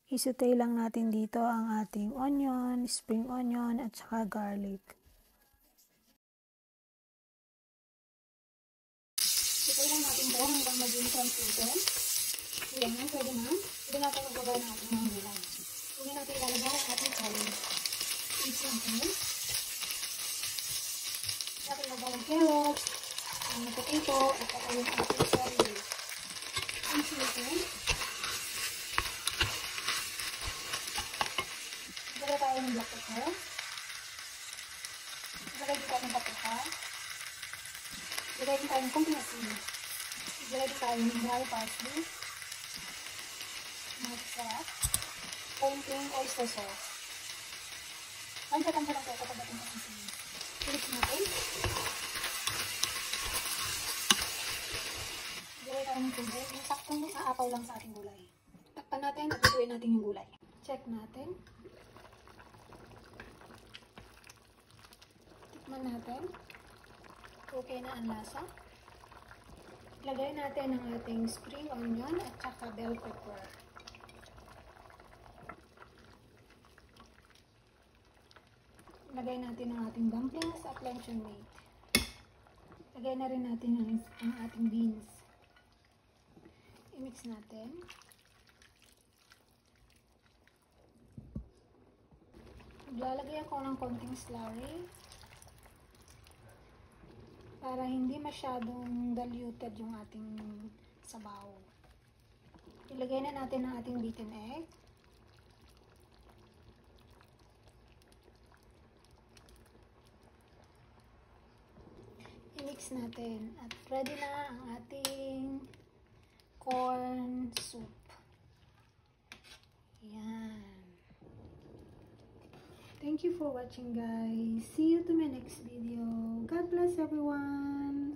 Isutay lang natin dito ang ating onion, spring onion, at saka garlic. Isutay lang natin ito hanggang maging translucent. Ayan, pwede na. Pwede natin magbaba ng ating mga gulay. Una natin ilalagay ang ating chili. Mix natin. Natin magbaba ng carrots, ang potato, at saka yung ating celery. Mix natin. Maglagay tayo ng black pepper. Maglagay din tayo ng paprika. Maglagay din tayo ng konting asin. Maglagay din tayo ng dry parsley. Masarap. Konting oyster sauce. Tansya-tansya lang po kapag natin ang asin. Pilit natin. Maglagay tayo ng tubig. Yung saktong aapaw lang sa ating gulay. Takpan natin at ituin natin yung gulay. Check natin. Tikman natin. Okay na ang lasa. Lagay natin ang ating spring onion at saka bell pepper. Lagay natin ang ating dumplings at luncheon meat. Lagay na rin natin ang ating beans. I-mix natin. Maglalagay ako ng konting slurry para hindi masyadong diluted yung ating sabaw. Ilagay na natin ang ating beaten egg. I-mix natin at ready na ang ating corn soup. Yan. Thank you for watching, guys. See you to my next video. God bless everyone.